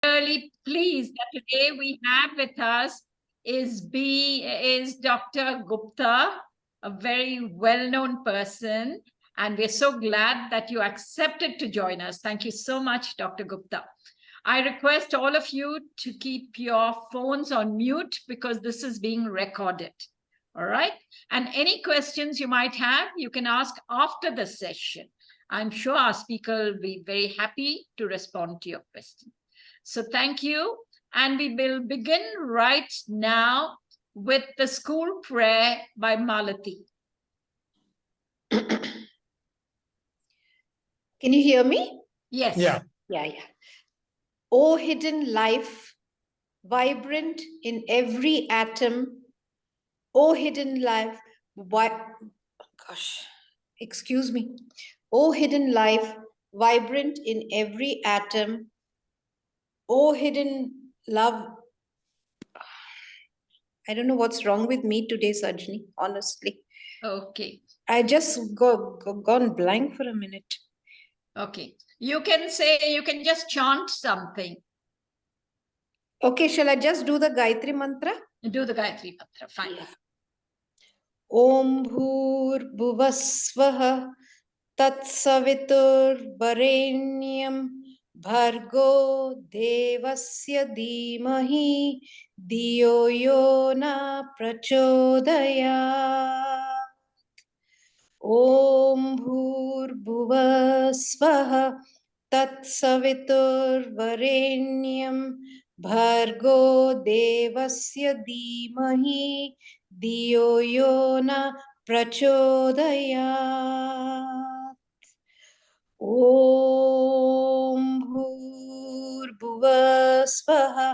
really pleased that today we have with us is Dr. Gupta, a very well-known person, and we're so glad that you accepted to join us. Thank you so much, Dr. Gupta. I request all of you to keep your phones on mute because this is being recorded. All right. And any questions you might have, you can ask after the session. I'm sure our speaker will be very happy to respond to your question. So thank you. And we will begin right now with the school prayer by Malati. Can you hear me? Yes. Yeah. O hidden life, vibrant in every atom. O hidden life, excuse me. O hidden life, vibrant in every atom. O hidden love. I don't know what's wrong with me today, Sajni, honestly. Okay. I just gone blank for a minute. Okay. You can just chant something. Okay, shall I just do the Gayatri Mantra? Do the Gayatri Mantra, fine. Yeah. Om Bhur Bhuvasvaha Tat Savitur Varenyam Bhargo Devasya Dhimahi Diyo Yona Prachodaya. Om Bhur Bhuvasvaha Tat Savitur Varenyam Bhargo Devasya Dhimahi Diyo Yona Prachodayat. Om Bhuvasvaha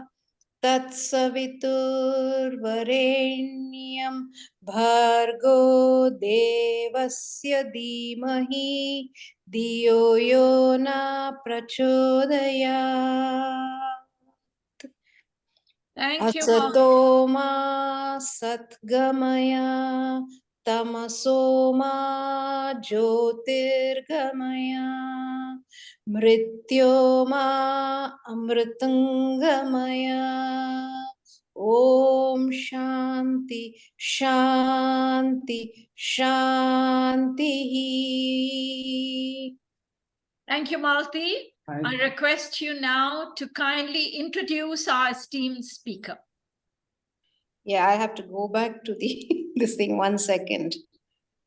Tat Savitur Varenyam Bhargo Devasya Dhimahi Diyo Yona Prachodayat. Thank you. Asatoma Satgamaya Tamasoma Jyotirgamaya Mrityoma Amritangamaya. Om Shanti Shanti Shanti. Thank you, Malti. I request you now to kindly introduce our esteemed speaker. Yeah, I have to go back to this thing 1 second.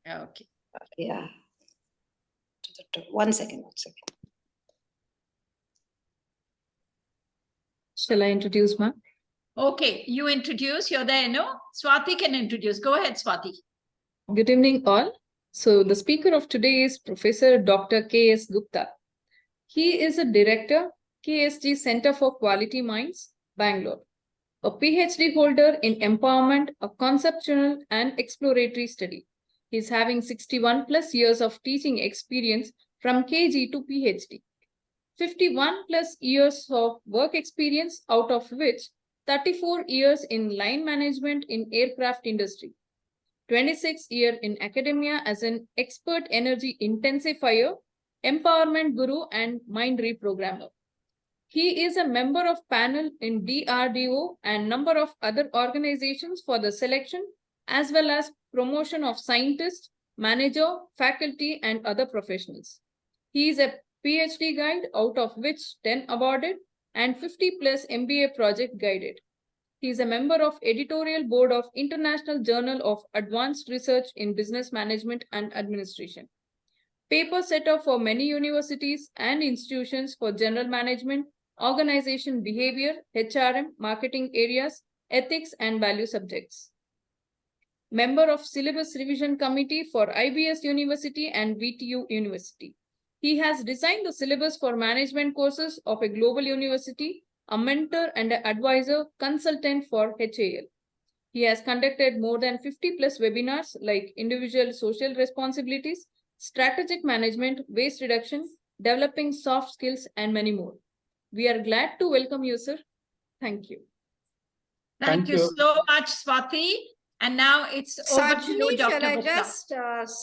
Okay. Yeah. 1 second. Shall I introduce, ma'am? Okay, you introduce. You're there, no? Swati can introduce. Go ahead, Swati. Good evening, all. So the speaker of today is Professor Dr. K.S. Gupta. He is a director, KSG Center for Quality Minds, Bangalore, a PhD holder in empowerment, a conceptual and exploratory study. He is having 61 plus years of teaching experience from KG to PhD, 51 plus years of work experience, out of which 34 years in line management in aircraft industry, 26 years in academia as an expert energy intensifier, empowerment guru and mind reprogrammer. He is a member of panel in DRDO and number of other organizations for the selection as well as promotion of scientists, manager, faculty and other professionals. He is a PhD guide, out of which 10 awarded and 50 plus MBA project guided. He is a member of editorial board of International Journal of Advanced Research in Business Management and Administration. Paper setter for many universities and institutions for general management, organization behavior, HRM, marketing areas, ethics and value subjects. Member of syllabus revision committee for IBS University and VTU University. He has designed the syllabus for management courses of a global university, a mentor and an advisor consultant for HAL. He has conducted more than 50 plus webinars like individual social responsibilities, strategic management, waste reduction, developing soft skills, and many more. We are glad to welcome you, sir. Thank you. Thank you so much, Swati. And now it's over to you, Dr. Shall I Gupta. just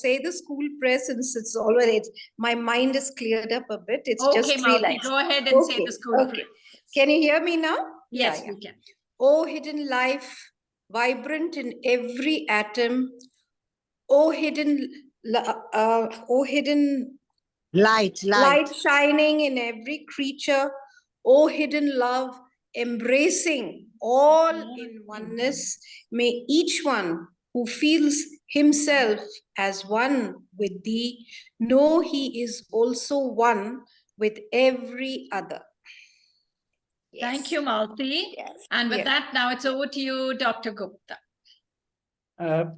say the school prayer since it's already, my mind is cleared up a bit. It's Okay, just 3 Malti, lines. go ahead and say the school prayer. Can you hear me now? Yes, Yeah, yeah. we can. O hidden life, vibrant in every atom. O hidden, Light. light shining in every creature. O hidden love, embracing all in oneness. May each one who feels himself as one with thee know he is also one with every other. Thank you, Malti. Yes. And with Yeah. that, now it's over to you, Dr. Gupta.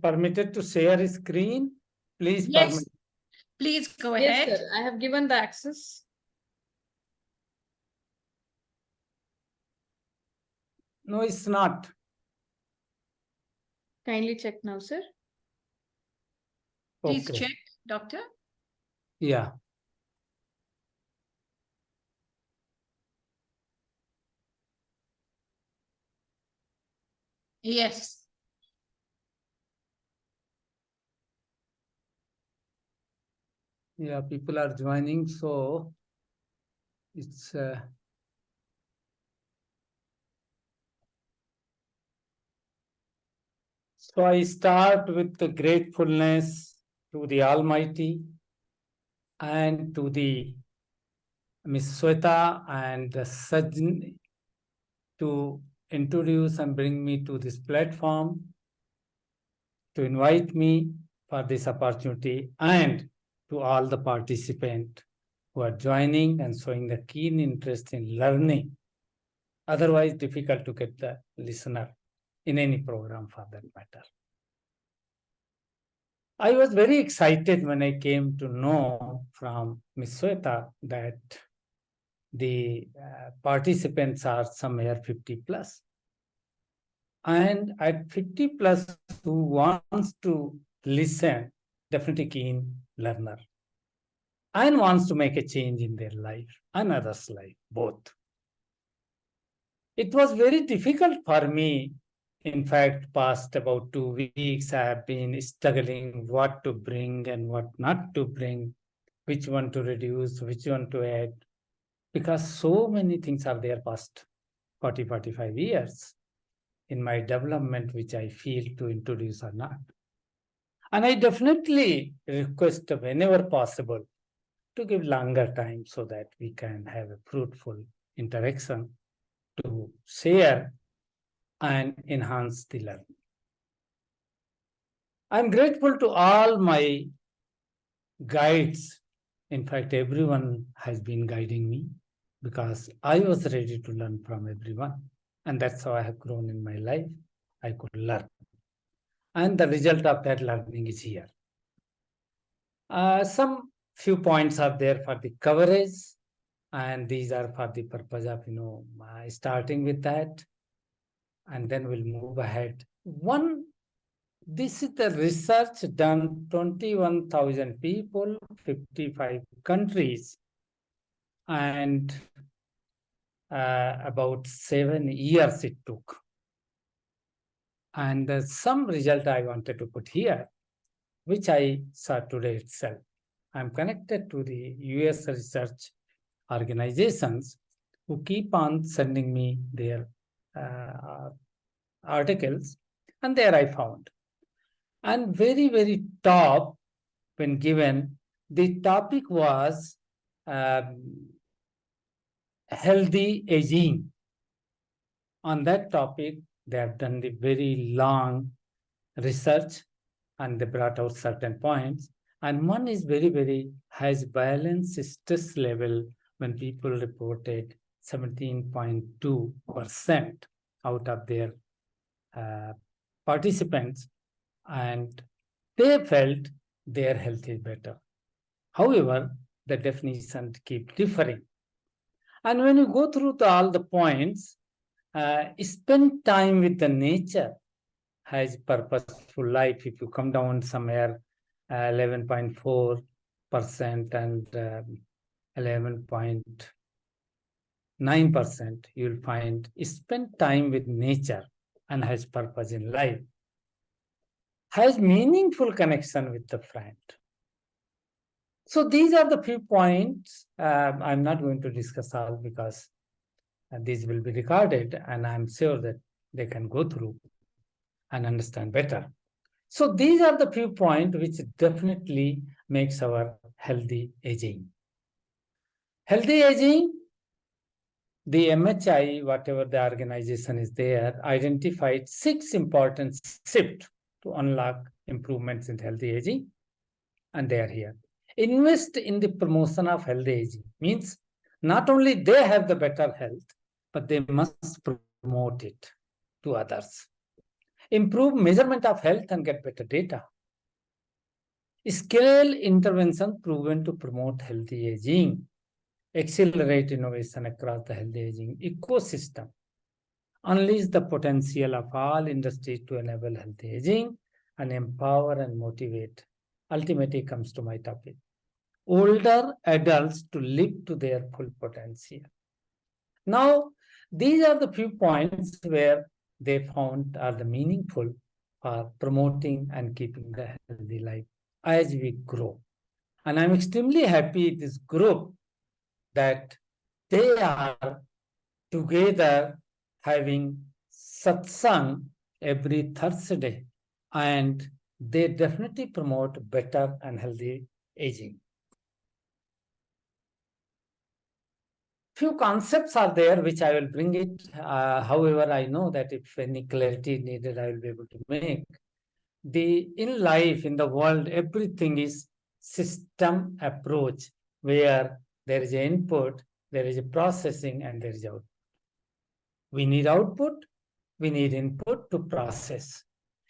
Permitted to share screen? Please Yes, permit. please go Yes, ahead. sir. I have given the access. No, it's not. Kindly check now, sir. Please Okay. check, Doctor. Yeah. Yes. Yeah, people are joining, so it's so I start with the gratefulness to the Almighty and to the Miss Sweta and Sajjan to introduce and bring me to this platform, to invite me for this opportunity, and to all the participants who are joining and showing the keen interest in learning. Otherwise, difficult to get the listener in any program for that matter. I was very excited when I came to know from Ms. Sweta that the participants are somewhere 50 plus. And at 50 plus, who wants to listen, definitely keen learner, and wants to make a change in their life and others' life, both. It was very difficult for me. In fact, past about 2 weeks, I have been struggling what to bring and what not to bring, which one to reduce, which one to add, because so many things are there past 40, 45 years in my development, which I feel to introduce or not. And I definitely request whenever possible to give longer time so that we can have a fruitful interaction to share and enhance the learning. I'm grateful to all my guides. In fact, everyone has been guiding me because I was ready to learn from everyone. And that's how I have grown in my life. I could learn. And the result of that learning is here. Some few points are there for the coverage. And these are for the purpose of, starting with that. And then we'll move ahead. This is the research done, 21,000 people, 55 countries, and about 7 years it took. And some result I wanted to put here, which I saw today itself. I'm connected to the US research organizations who keep on sending me their articles, and there I found. And very, very top, when given, the topic was healthy aging. On that topic, they have done the very long research and they brought out certain points. And one is very, very has balanced stress level when people reported 17.2% out of their participants, and they felt their health is better. However, the definitions keep differing. And when you go through all the points, spend time with the nature has purposeful life. If you come down somewhere 11.4% and 11.9%, you'll find spend time with nature and has purpose in life, has meaningful connection with the friend. So these are the few points. I'm not going to discuss all because these will be recorded, and I'm sure that they can go through and understand better. So these are the few points which definitely makes our healthy aging. Healthy aging, the MHI, whatever the organization is there, identified 6 important shifts to unlock improvements in healthy aging, and they are here. Invest in the promotion of healthy aging means not only they have the better health, but they must promote it to others. Improve measurement of health and get better data. Scale intervention proven to promote healthy aging. Accelerate innovation across the healthy aging ecosystem. Unleash the potential of all industries to enable healthy aging and empower and motivate. Ultimately comes to my topic. Older adults to live to their full potential. Now, these are the few points where they found are the meaningful for promoting and keeping the healthy life as we grow. And I'm extremely happy this group that they are together having satsang every Thursday, and they definitely promote better and healthy aging. Few concepts are there which I will bring it. However, I know that if any clarity needed, I will be able to make. In life, in the world, everything is system approach, where there is an input, there is a processing, and there is output. We need output, we need input to process.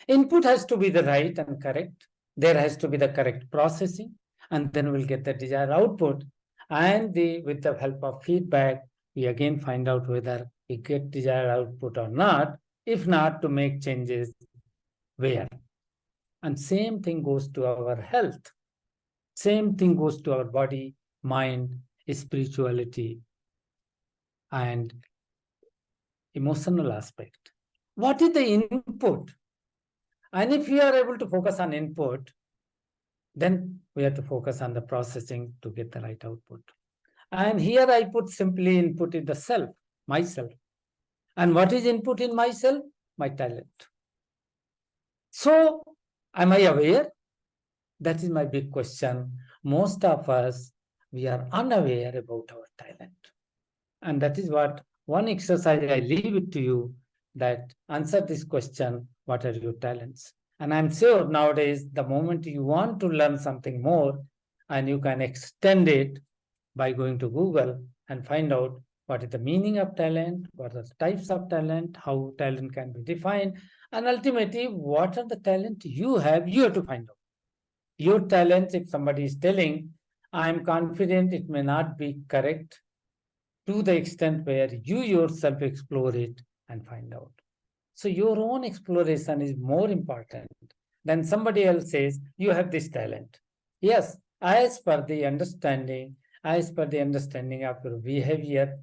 Input has to be the right and correct. There has to be the correct processing, and then we'll get the desired output. And with the help of feedback, we again find out whether we get desired output or not. If not, to make changes where. And same thing goes to our health. Same thing goes to our body, mind, spirituality, and emotional aspect. What is the input? And if we are able to focus on input, then we have to focus on the processing to get the right output. And here I put simply input in the self, myself. And what is input in myself? My talent. So, am I aware? That is my big question. Most of us, we are unaware about our talent. And that is what one exercise I leave it to you, that answer this question, what are your talents? And I'm sure nowadays, the moment you want to learn something more, and you can extend it by going to Google and find out what is the meaning of talent, what are the types of talent, how talent can be defined, and ultimately, what are the talent you have to find out. Your talents, if somebody is telling, I'm confident it may not be correct to the extent where you yourself explore it and find out. So your own exploration is more important than somebody else says, you have this talent. Yes, as per the understanding of your behavior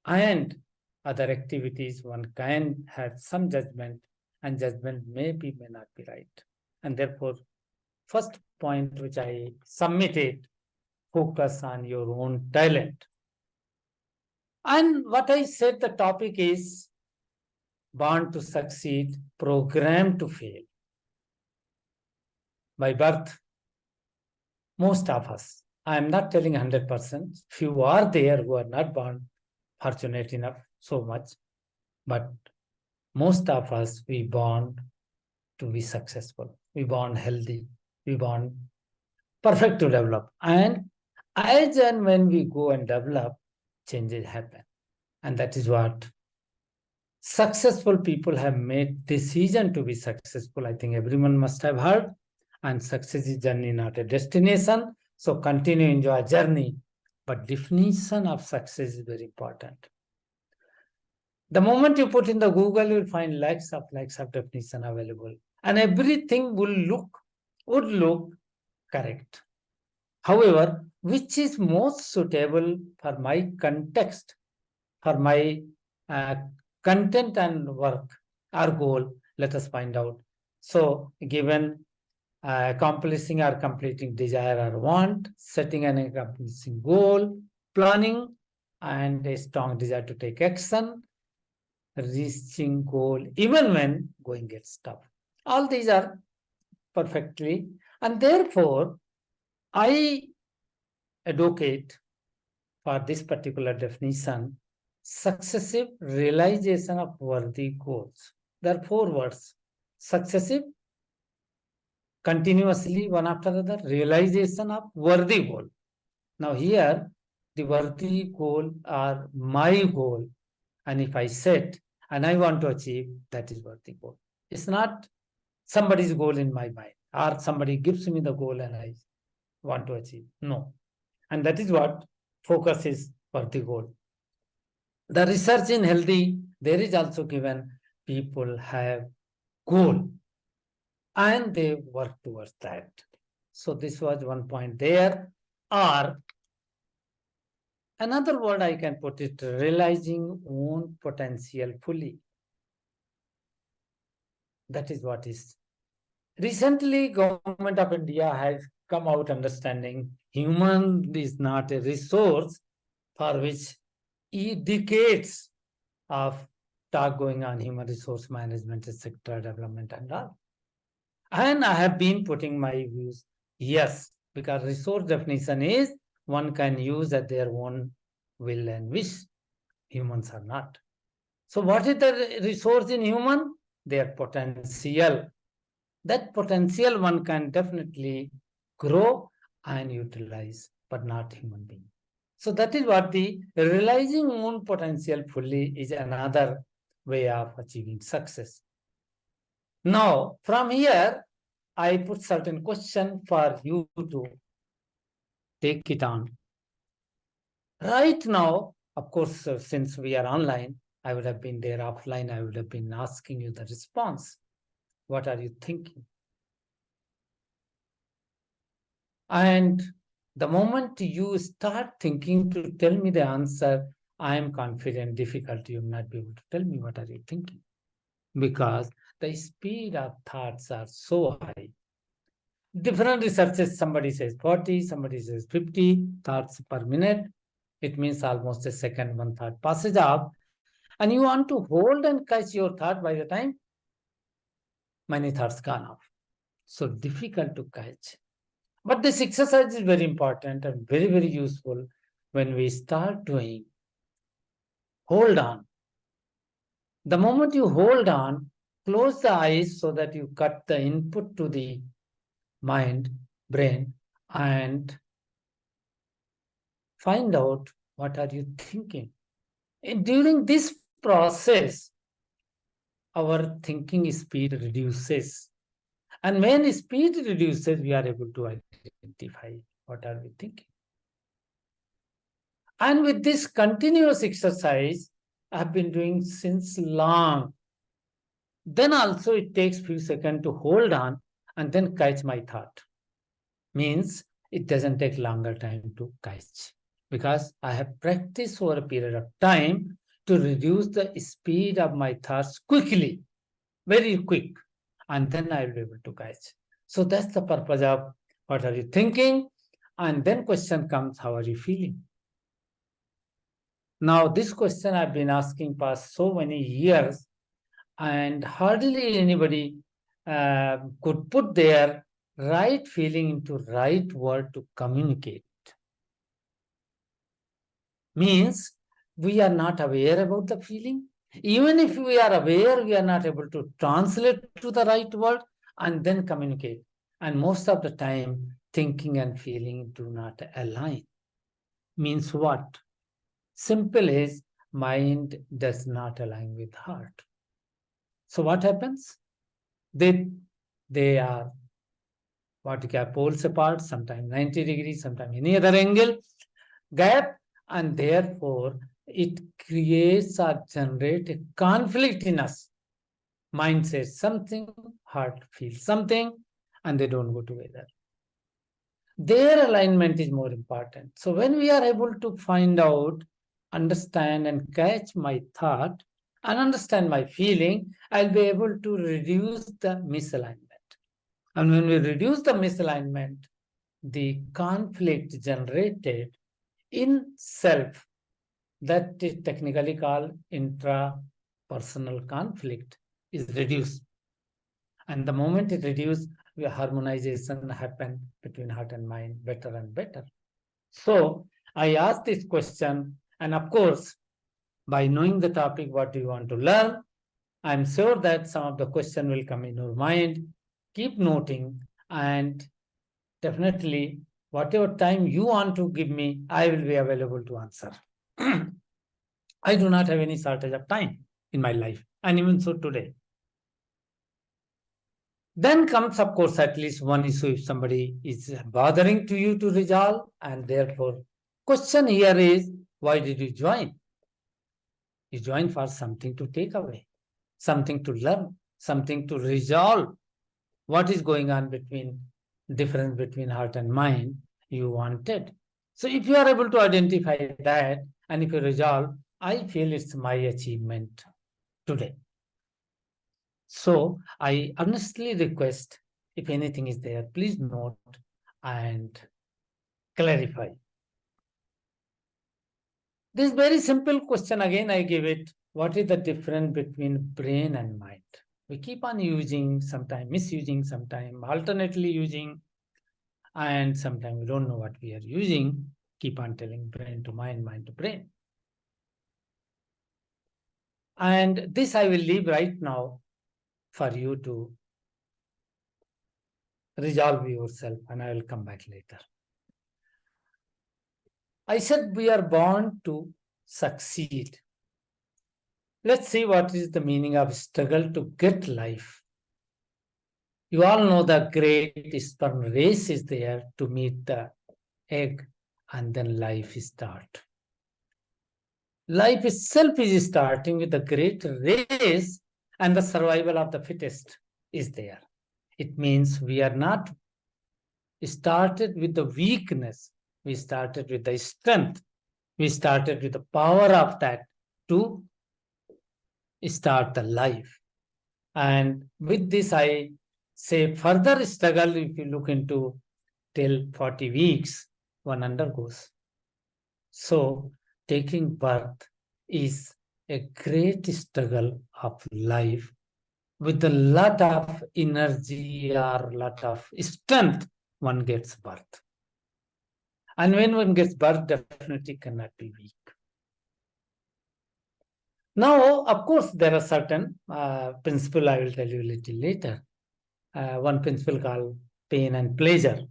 and other activities, one can have some judgment, and judgment may not be right. And therefore, first point which I submitted, focus on your own talent. And what I said, the topic is born to succeed, programmed to fail. By birth, most of us, I am not telling 100%, few are there who are not born fortunate enough so much, but most of us, we born to be successful. We born healthy. We born perfect to develop. And as and when we go and develop, changes happen. And that is what successful people have made decision to be successful. I think everyone must have heard. And success is journey, not a destination. So continue, enjoy journey. But definition of success is very important. The moment you put in the Google, you'll find lakhs of definition available. And everything would look correct. However, which is most suitable for my context, for my content and work, our goal, let us find out. So given accomplishing or completing desire or want, setting an accomplishing goal, planning and a strong desire to take action, reaching goal, even when going gets tough. All these are perfectly, and therefore I advocate for this particular definition, successive realization of worthy goals. There are 4 words: successive, continuously, one after the other, realization of worthy goal. Now here, the worthy goal are my goal, and if I set and I want to achieve, that is worthy goal. It's not somebody's goal in my mind, or somebody gives me the goal and I want to achieve. No. And that is what focus is worthy goal. The research in healthy, there is also given people have goal and they work towards that. So this was one point there. Or another word I can put it, realizing own potential fully. That is what is. Recently, Government of India has come out understanding human is not a resource for which decades of talk going on, human resource management, sector development and all. And I have been putting my views, yes, because resource definition is one can use at their own will and wish. Humans are not. So what is the resource in human? Their potential. That potential one can definitely grow and utilize, but not human being. So that is what the realizing own potential fully is another way of achieving success. Now, from here, I put certain question for you to take it on. Right now, of course, since we are online, I would have been there offline. I would have been asking you the response. What are you thinking? And the moment you start thinking to tell me the answer, I am confident, difficult, you will not be able to tell me what are you thinking. Because the speed of thoughts are so high. Different researches, somebody says 40, somebody says 50 thoughts per minute. It means almost a second one thought passes off. And you want to hold and catch your thought by the time many thoughts gone off. So difficult to catch. But this exercise is very important and very, very useful when we start doing. Hold on. The moment you hold on, close the eyes so that you cut the input to the mind, brain, and find out what are you thinking. And during this process, our thinking speed reduces. And when speed reduces, we are able to identify what are we thinking. And with this continuous exercise, I've been doing since long. Then also it takes few seconds to hold on and then catch my thought. Means it doesn't take longer time to catch. Because I have practiced over a period of time to reduce the speed of my thoughts quickly, very quick. And then I'll be able to catch. So that's the purpose of what are you thinking? And then question comes, how are you feeling? Now, this question I've been asking past so many years, and hardly anybody could put their right feeling into right word to communicate. Means we are not aware about the feeling. Even if we are aware, we are not able to translate to the right word and then communicate. And most of the time, thinking and feeling do not align. Means what? Simple is mind does not align with heart. So what happens? They are what you call poles apart, sometimes 90 degrees, sometimes any other angle, gap, and therefore it creates or generates a conflict in us. Mind says something, heart feels something, and they don't go together. Their alignment is more important. So when we are able to find out, understand and catch my thought and understand my feeling, I'll be able to reduce the misalignment. And when we reduce the misalignment, the conflict generated in self that is technically called intrapersonal conflict is reduced. And the moment it reduces, harmonization happen between heart and mind better and better. So I asked this question, and of course, by knowing the topic, what do you want to learn? I'm sure that some of the question will come in your mind. Keep noting, and definitely whatever time you want to give me, I will be available to answer. I do not have any shortage of time in my life, and even so today. Then comes, of course, at least one issue if somebody is bothering to you to resolve, and therefore, question here is, why did you join? You join for something to take away, something to learn, something to resolve. What is going on between difference between heart and mind you wanted. So if you are able to identify that, and if you resolve, I feel it's my achievement today. So I earnestly request, if anything is there, please note and clarify. This very simple question, again, I give it. What is the difference between brain and mind? We keep on using, sometimes misusing, sometimes alternately using, and sometimes we don't know what we are using. Keep on telling brain to mind, mind to brain. And this I will leave right now for you to resolve yourself, and I will come back later. I said we are born to succeed. Let's see what is the meaning of struggle to get life. You all know the great sperm race is there to meet the egg, and then life start. Life itself is starting with the great race, and the survival of the fittest is there. It means we are not started with the weakness. We started with the strength. We started with the power of that to start the life. And with this, I say further struggle, if you look into till 40 weeks, one undergoes. So taking birth is a great struggle of life with a lot of energy or lot of strength. One gets birth. And when one gets birth, definitely cannot be weak. Now, of course, there are certain principle I will tell you a little later. One principle called pain and pleasure.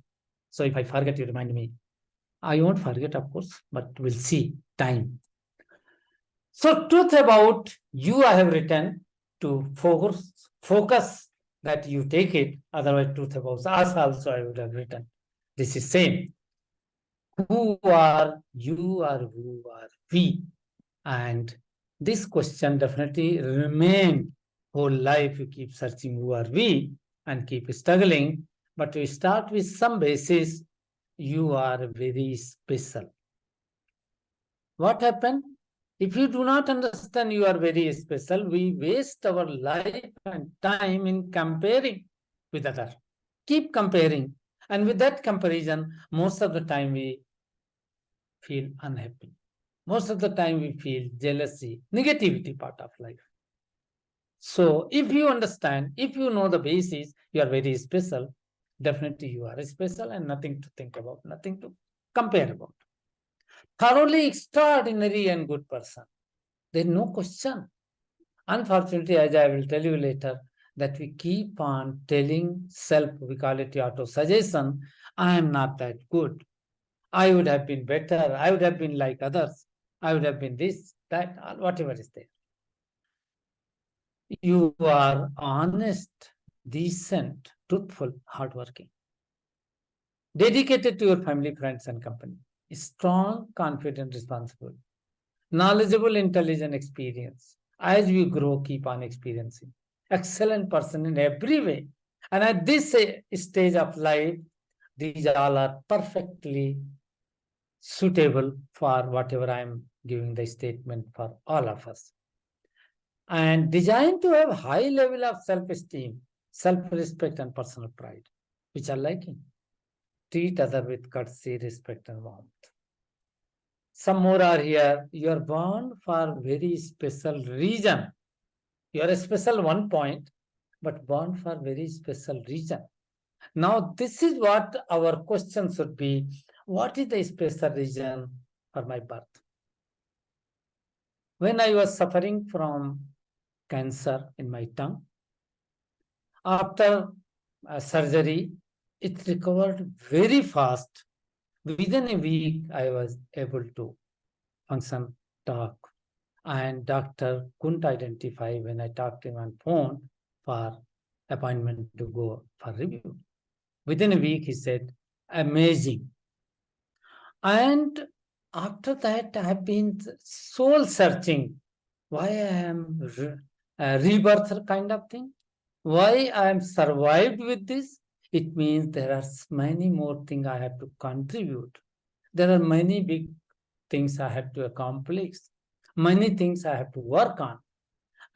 So if I forget, you remind me. I won't forget, of course, but we'll see time. So truth about you I have written to focus that you take it. Otherwise, truth about us also I would have written. This is same. Who are you or who are we? And this question definitely remain whole life. You keep searching who are we and keep struggling. But we start with some basis. You are very special. What happened? If you do not understand you are very special, we waste our life and time in comparing with others. Keep comparing. And with that comparison, most of the time we feel unhappy. Most of the time we feel jealousy, negativity part of life. So if you understand, if you know the basis, you are very special, definitely you are special and nothing to think about, nothing to compare about. Thoroughly extraordinary and good person. There is no question. Unfortunately, as I will tell you later, that we keep on telling self, we call it auto-suggestion, I am not that good. I would have been better. I would have been like others. I would have been this, that, whatever is there. You are honest, decent, truthful, hardworking, dedicated to your family, friends, and company, strong, confident, responsible, knowledgeable, intelligent, experience. As you grow, keep on experiencing. Excellent person in every way. And at this stage of life, these all are perfectly suitable for whatever I am giving the statement for all of us. And designed to have high level of self-esteem, self-respect, and personal pride, which are liking. Treat others with courtesy, respect, and warmth. some more are here. You are born for very special reason. You are a special one point, but born for very special reason. Now, this is what our question should be. What is the special reason for my birth? When I was suffering from cancer in my tongue, after surgery, it recovered very fast. Within a week, I was able to function, talk, and doctor couldn't identify when I talked to him on phone for appointment to go for review. Within a week, he said, amazing. And after that, I have been soul searching why I am rebirth kind of thing, why I am survived with this. It means there are many more things I have to contribute. There are many big things I have to accomplish, many things I have to work on.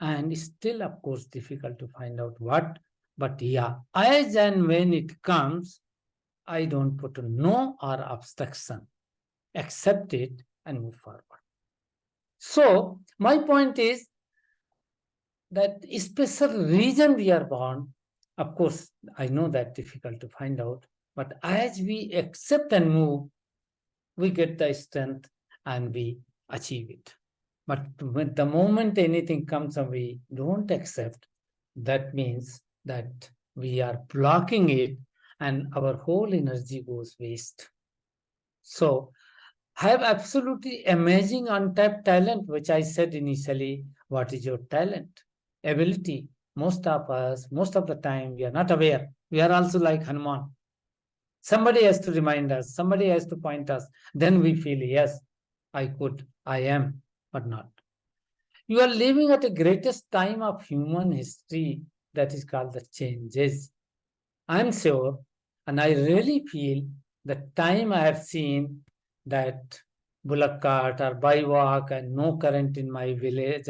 And it's still, of course, difficult to find out what. But yeah, as and when it comes, I don't put a no or obstruction. Accept it and move forward. So my point is that special reason we are born, of course, I know that difficult to find out, but as we accept and move, we get the strength and we achieve it. But when the moment anything comes and we don't accept, that means that we are blocking it and our whole energy goes waste. So have absolutely amazing untapped talent, which I said initially. What is your talent? Ability. Most of us, most of the time, we are not aware. We are also like Hanuman. Somebody has to remind us, somebody has to point us. Then we feel, yes, I could, I am, but not. You are living at the greatest time of human history that is called the changes. I'm sure, and I really feel the time I have seen that bullock cart or by walk and no current in my village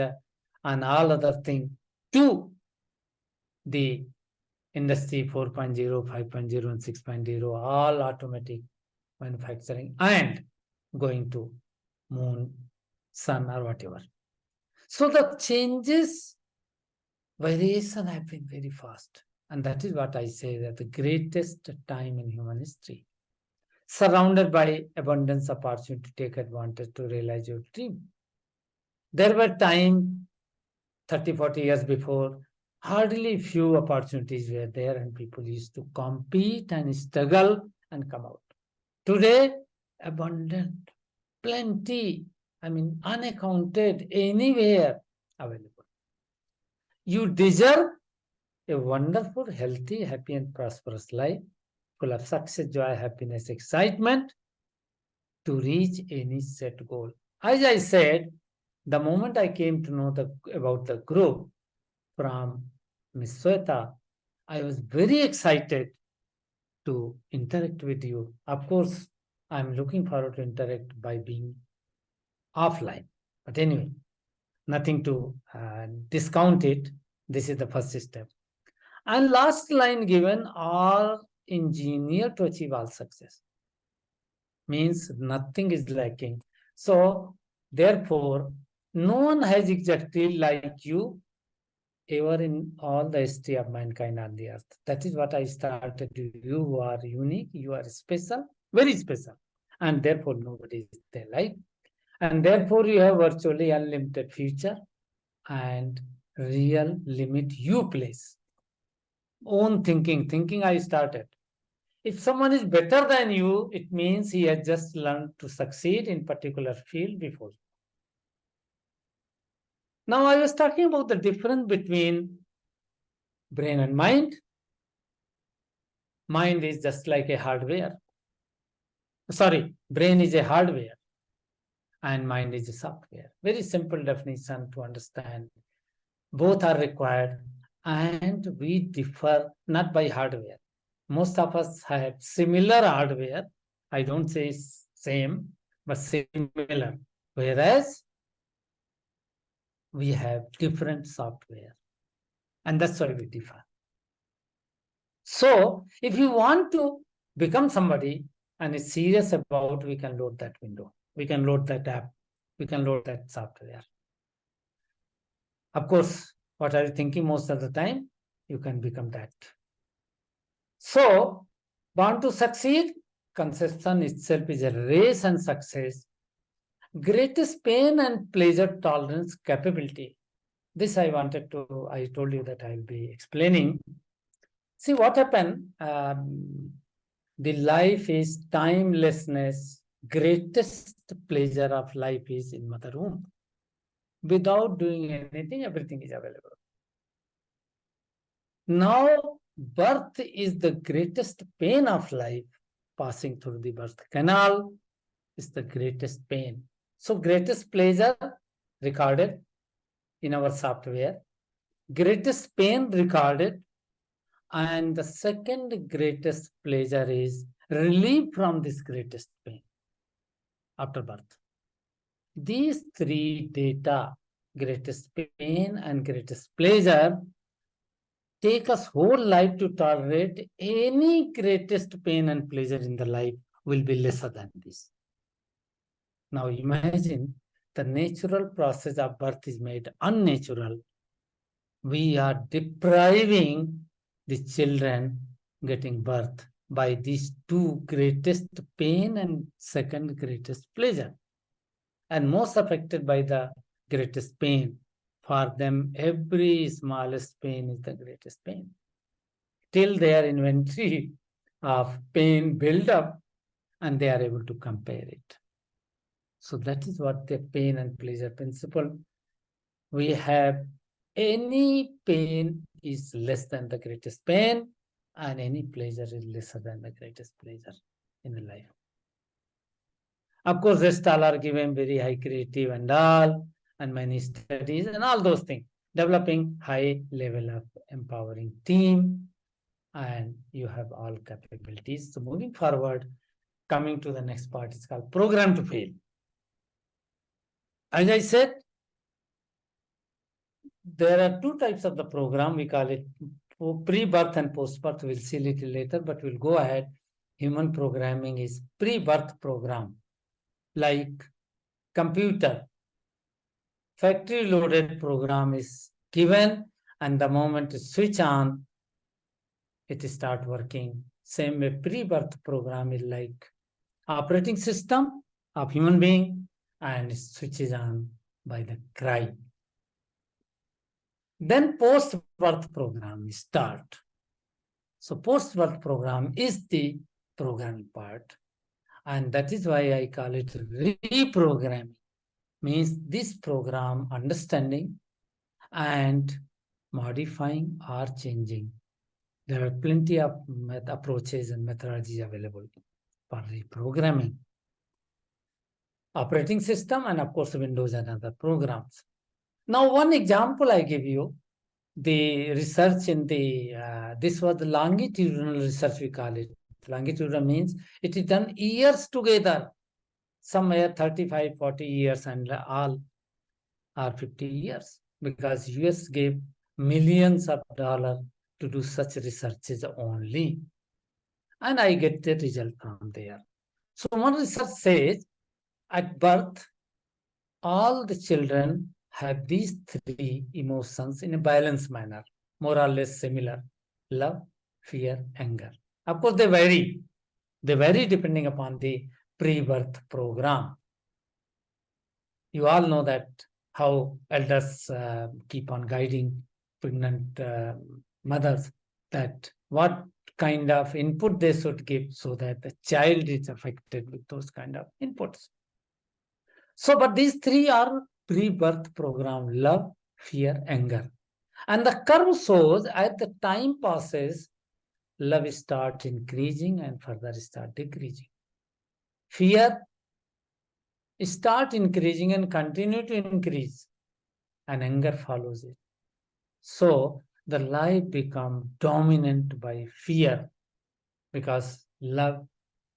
and all other things to the industry 4.0, 5.0 and 6.0, all automatic manufacturing and going to moon, sun or whatever. So the changes, variation have been very fast. And that is what I say, that the greatest time in human history. Surrounded by abundance of opportunity to take advantage to realize your dream. There were times 30, 40 years before, hardly few opportunities were there and people used to compete and struggle and come out. Today, abundant, plenty, unaccounted, anywhere available. You deserve a wonderful, healthy, happy and prosperous life, full of success, joy, happiness, excitement to reach any set goal. As I said, the moment I came to know about the group from Ms. Sweta, I was very excited to interact with you. Of course, I'm looking forward to interact by being offline. But anyway, nothing to discount it. This is the first step. And last line given, are engineered to achieve all success. Means nothing is lacking. So therefore, no one has exactly like you ever in all the history of mankind on the earth. That is what I started. You are unique, you are special, very special. And therefore, nobody is there, right? And therefore, you have virtually unlimited future and real limit you place. Own thinking I started. If someone is better than you, it means he has just learned to succeed in particular field before. Now I was talking about the difference between brain and mind. Mind is just like a hardware. Sorry, brain is a hardware and mind is a software. Very simple definition to understand. Both are required and we differ not by hardware. Most of us have similar hardware. I don't say same, but similar. Whereas we have different software. And that's why we differ. So if you want to become somebody and is serious about, we can load that window. We can load that app. We can load that software. Of course, what are you thinking most of the time? You can become that. So, born to succeed, conception itself is a race and success. Greatest pain and pleasure tolerance capability. This I told you that I'll be explaining. See what happened. The life is timelessness. Greatest pleasure of life is in mother womb. Without doing anything, everything is available. Now, birth is the greatest pain of life. Passing through the birth canal is the greatest pain. So, greatest pleasure recorded in our software, greatest pain recorded, and the second greatest pleasure is relief from this greatest pain after birth. These three data, greatest pain and greatest pleasure, take us whole life to tolerate any greatest pain and pleasure in the life will be lesser than this. Now imagine the natural process of birth is made unnatural. We are depriving the children getting birth by these two greatest pain and second greatest pleasure. And most affected by the greatest pain. For them, every smallest pain is the greatest pain. Till their inventory of pain build up and they are able to compare it. So that is what the pain and pleasure principle. We have any pain is less than the greatest pain and any pleasure is lesser than the greatest pleasure in the life. Of course, rest all are given very high creative and all, and many studies and all those things. Developing high level of empowering team, and you have all capabilities. So moving forward, coming to the next part, it's called program to fail. As I said, there are two types of the program. We call it pre-birth and post-birth. We'll see a little later, but we'll go ahead. Human programming is pre-birth program. Like computer, factory loaded program is given and the moment you switch on, it start working. Same way pre-birth program is like operating system of human being and it switches on by the cry. Then post-birth program is start. So post-birth program is the programming part. And that is why I call it reprogramming. Means this program understanding and modifying or changing. There are plenty of approaches and methodologies available for reprogramming. Operating system and of course Windows and other programs. Now one example I give you, the research in the, this was the longitudinal research we call it. Longitudinal means it is done years together, somewhere 35, 40 years and all are 50 years because US gave millions of dollars to do such researches only. And I get the result from there. So one research says at birth, all the children have these three emotions in a balanced manner, more or less similar: love, fear, anger. Of course, they vary. They vary depending upon the pre-birth program. You all know that how elders keep on guiding pregnant mothers that what kind of input they should give so that the child is affected with those kind of inputs. So, but these three are pre-birth program: love, fear, anger. And the curve shows as the time passes, love starts increasing and further start decreasing. Fear start increasing and continue to increase, and anger follows it. So the life becomes dominant by fear because love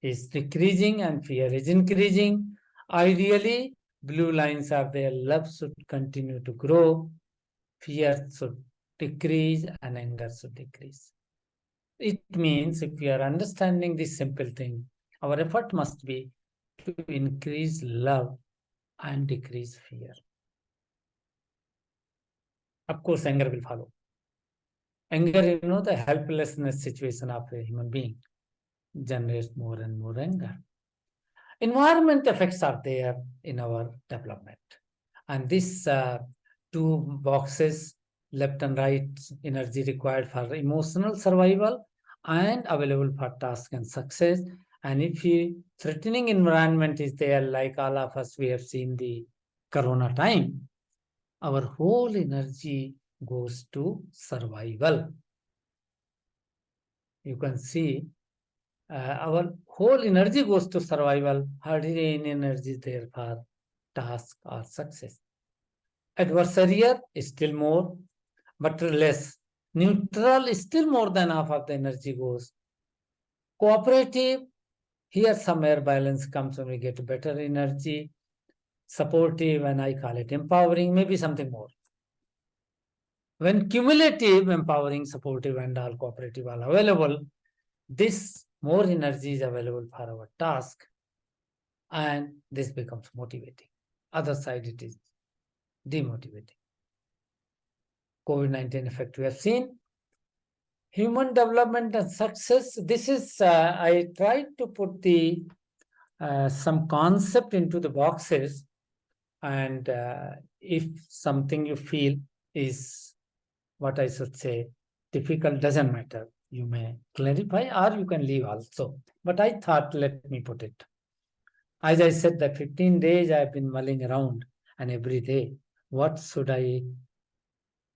is decreasing and fear is increasing. Ideally, blue lines are there. Love should continue to grow, fear should decrease, and anger should decrease. It means if we are understanding this simple thing, our effort must be to increase love and decrease fear. Of course, anger will follow. Anger, the helplessness situation of a human being generates more and more anger. Environment effects are there in our development. And these two boxes, left and right, energy required for emotional survival and available for task and success. And if a threatening environment is there, like all of us, we have seen the Corona time, our whole energy goes to survival. You can see our whole energy goes to survival, hardly any energy is there for task or success. Adversarial is still more, but less. Neutral is still more than half of the energy goes. Cooperative, here somewhere balance comes when we get better energy. Supportive, and I call it empowering, maybe something more. When cumulative, empowering, supportive, and all cooperative are available, this more energy is available for our task, and this becomes motivating. Other side, it is demotivating. COVID-19 effect we have seen. Human development and success. This is, I tried to put the some concept into the boxes, and if something you feel is, what I should say, difficult, doesn't matter. You may clarify or you can leave also. But I thought, let me put it. As I said, that 15 days I've been mulling around, and every day, what should I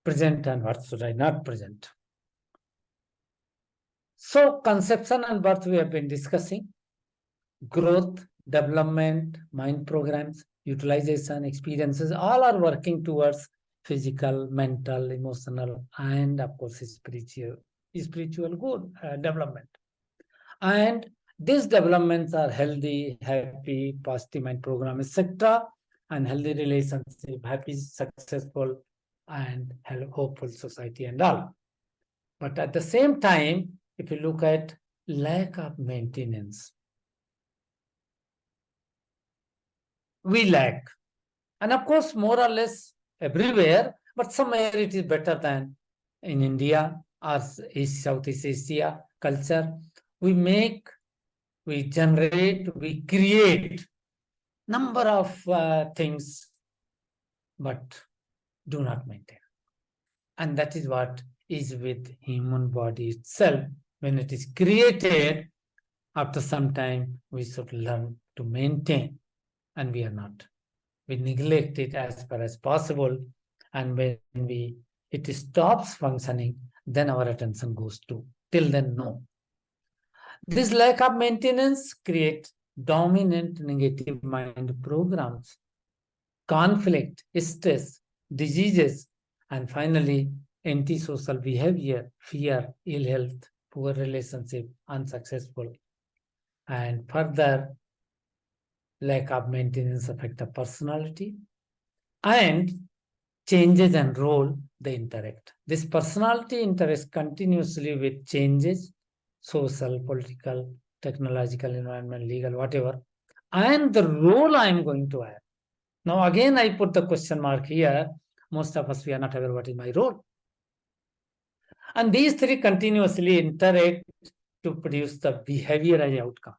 present and what should I not present? So conception and birth we have been discussing. Growth, development, mind programs, utilization, experiences, all are working towards physical, mental, emotional, and of course spiritual good development. And these developments are healthy, happy, positive mind program, etc. And healthy relationship, happy, successful, and hopeful society and all. But at the same time, if you look at lack of maintenance, we lack. And of course, more or less everywhere, but somewhere it is better than in India or Southeast Asia culture. We make, we generate, we create number of things, but do not maintain. And that is what is with human body itself. When it is created, after some time, we should learn to maintain, and we are not. We neglect it as far as possible, and when it stops functioning, then our attention goes to. Till then, no. This lack of maintenance creates dominant negative mind programs, conflict, stress, diseases, and finally, antisocial behavior, fear, ill health, poor relationship, unsuccessful. And further, lack of maintenance affect the personality, and changes and role they interact. This personality interacts continuously with changes, social, political, technological, environment, legal, whatever, and the role I am going to have. Now, again, I put the question mark here. Most of us, we are not aware what is my role. And these three continuously interact to produce the behavior as an outcome.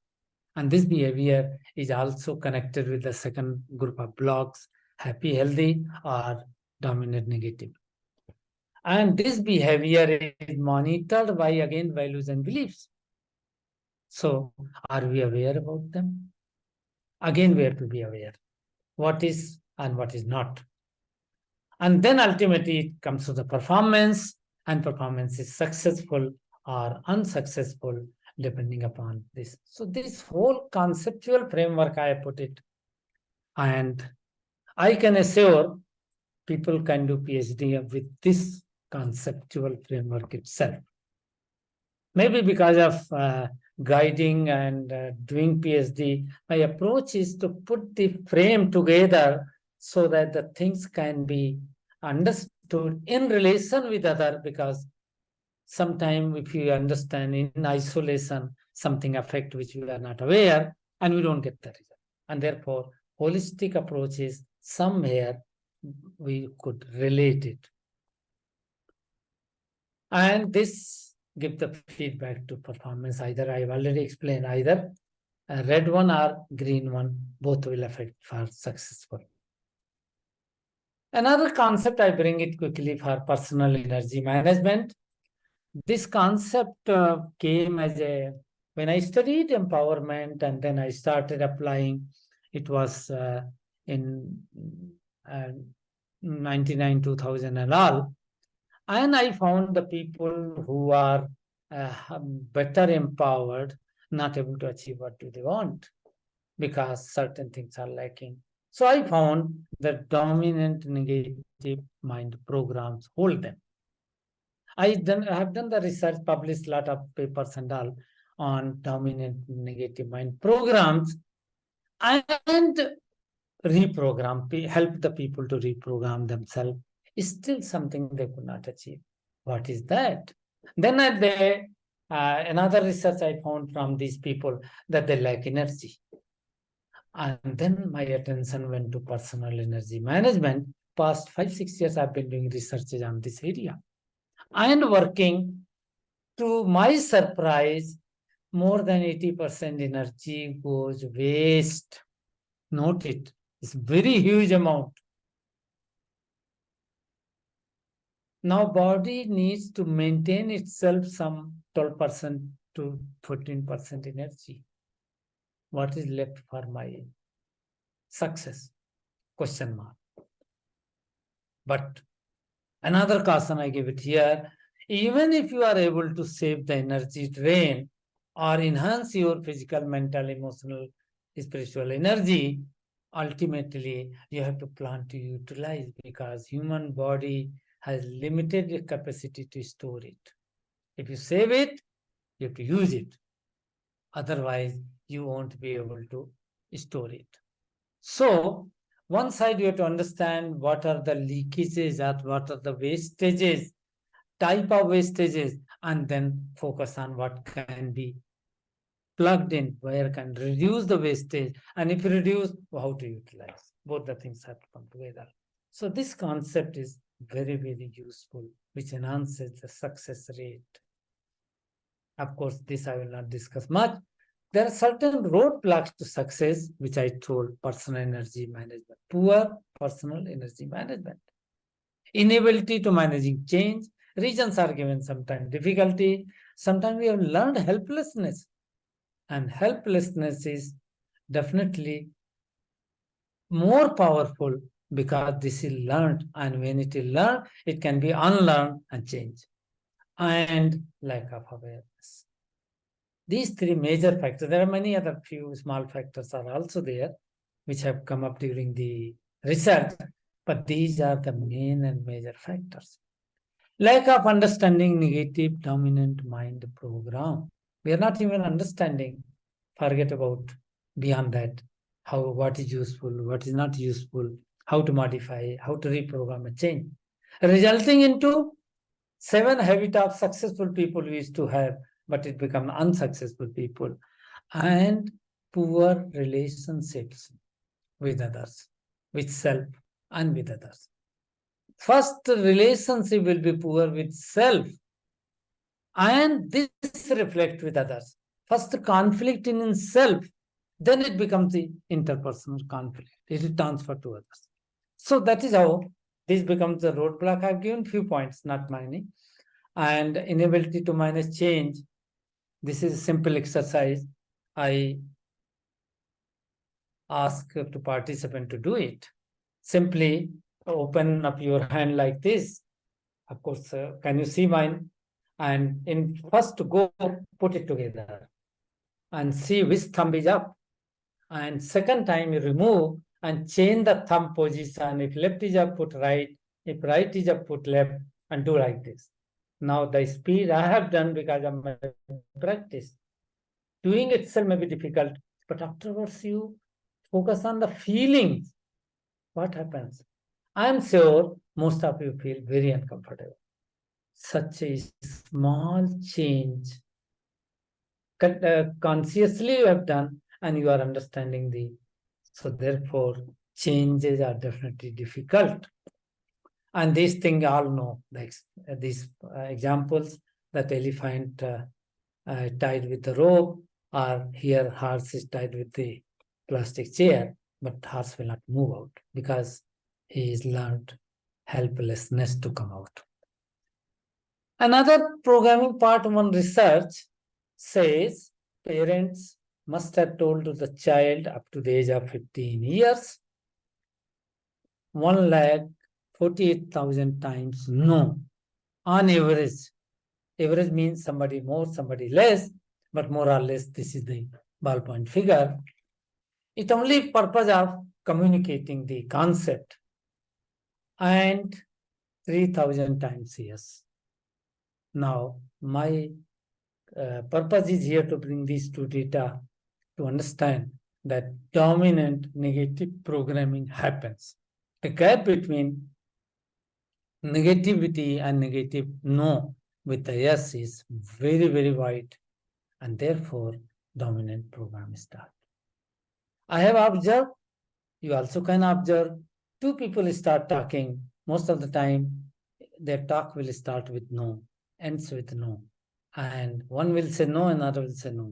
And this behavior is also connected with the second group of blocks, happy, healthy, or dominant, negative. And this behavior is monitored by, again, values and beliefs. So, are we aware about them? Again, we have to be aware what is and what is not. And then ultimately it comes to the performance, and performance is successful or unsuccessful depending upon this. So this whole conceptual framework, I put it, and I can assure people can do PhD with this conceptual framework itself. Maybe because of guiding and doing PhD, my approach is to put the frame together so that the things can be understood in relation with other, because sometimes if you understand in isolation, something affect which we are not aware, and we don't get the result. And therefore, holistic approach is somewhere we could relate it. And this give the feedback to performance. Either I've already explained, either a red one or green one, both will affect for successful. Another concept, I bring it quickly for personal energy management. This concept came as when I studied empowerment and then I started applying. It was in 99, 2000 and all. And I found the people who are better empowered, not able to achieve what do they want because certain things are lacking. So I found that dominant negative mind programs hold them. I have done the research, published a lot of papers and all on dominant negative mind programs and reprogram, help the people to reprogram themselves. Is still something they could not achieve. What is that? Then another research I found from these people that they lack energy. And then my attention went to personal energy management. Past 5-6 years, I've been doing researches on this area. And working, to my surprise, more than 80% energy goes waste. Note it. It's very huge amount. Now, body needs to maintain itself some 12% to 14% energy. What is left for my success? Question mark. But another caution I give it here, even if you are able to save the energy drain or enhance your physical, mental, emotional, spiritual energy, ultimately you have to plan to utilize because human body has limited capacity to store it. If you save it, you have to use it. Otherwise, you won't be able to store it. So, one side you have to understand what are the leakages or what are the wastages, type of wastages, and then focus on what can be plugged in, where can reduce the wastage, and if you reduce, how to utilize. Both the things have to come together. So this concept is very, very useful, which enhances the success rate. Of course, this I will not discuss much. There are certain roadblocks to success, which I told: personal energy management, poor personal energy management, inability to managing change. Reasons are given, sometimes difficulty, sometimes we have learned helplessness. And helplessness is definitely more powerful because this is learned, and when it is learned, it can be unlearned and changed. And lack of awareness. These three major factors. There are many other few small factors are also there, which have come up during the research, but these are the main and major factors. Lack of understanding negative dominant mind program. We are not even understanding. Forget about beyond that. What is useful, what is not useful, how to modify, how to reprogram a change. Resulting into 7 habits of successful people we used to have, but it become unsuccessful people. And poor relationships with others, with self and with others. First, relationship will be poor with self, and this reflects with others. First, conflict in self, then it becomes the interpersonal conflict. It will transfer to others. So that is how this becomes a roadblock. I've given few points, not many. And inability to manage change. This is a simple exercise. I ask to participant to do it. Simply open up your hand like this. Of course, can you see mine? And in first go, put it together and see which thumb is up. And second time you remove and change the thumb position. If left is up, put right. If right is up, put left, and do like this. Now the speed I have done because of my practice. Doing itself may be difficult, but afterwards you focus on the feelings. What happens? I am sure most of you feel very uncomfortable. Such a small change consciously you have done, and you are understanding the So therefore, changes are definitely difficult. And these things all know, like these examples, that elephant tied with the rope, or here horse is tied with the plastic chair, but horse will not move out because he is learned helplessness to come out. Another programming part one research says parents must have told to the child up to the age of 15 years 1,48,000 times no. On average. Average means somebody more, somebody less, but more or less this is the ballpoint figure. It only purpose of communicating the concept, and 3,000 times yes. Now, my purpose is here to bring these two data to understand that dominant negative programming happens. The gap between negativity and negative no with the yes is very, very wide, and therefore dominant program start. I have observed, you also can observe, two people start talking, most of the time their talk will start with no, ends with no, and one will say no, another will say no.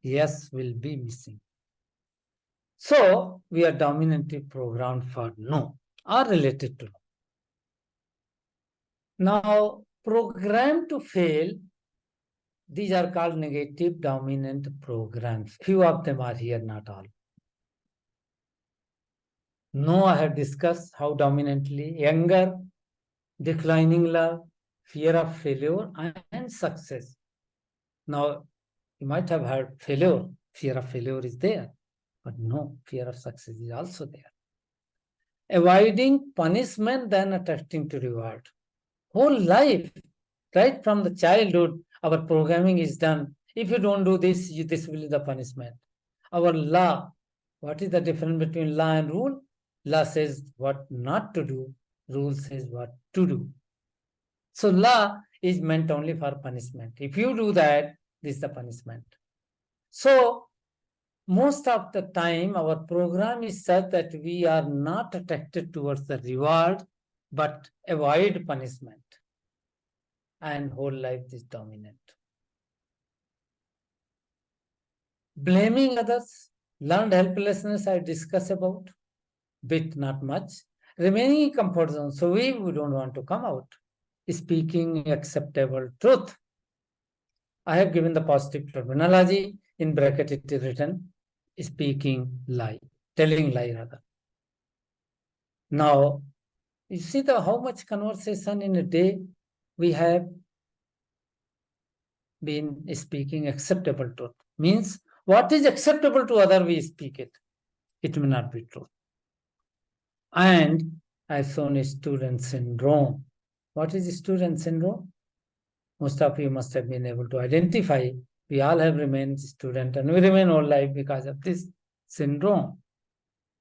Yes will be missing. So we are dominantly programmed for no or related to no. Now, program to fail, these are called negative dominant programs. Few of them are here, not all. No, I have discussed how dominantly anger, declining love, fear of failure, and success. Now, you might have heard failure, fear of failure is there, but no, fear of success is also there. Avoiding punishment than attracting to reward. Whole life, right from the childhood, our programming is done. If you don't do this, this will be the punishment. Our law, what is the difference between law and rule? Law says what not to do, rule says what to do. So law is meant only for punishment. If you do that, this is the punishment. So most of the time, our program is such that we are not attracted towards the reward, but avoid punishment. And whole life is dominant. Blaming others, learned helplessness I discuss about, bit not much. Remaining in comfort zone, so we don't want to come out. Speaking acceptable truth. I have given the positive terminology, in bracket it is written, speaking lie, telling lie rather. Now, you see how much conversation in a day we have been speaking acceptable truth. Means what is acceptable to other, we speak it. It may not be true. And I've shown a student syndrome. What is student syndrome? Most of you must have been able to identify. We all have remained student and we remain all life because of this syndrome,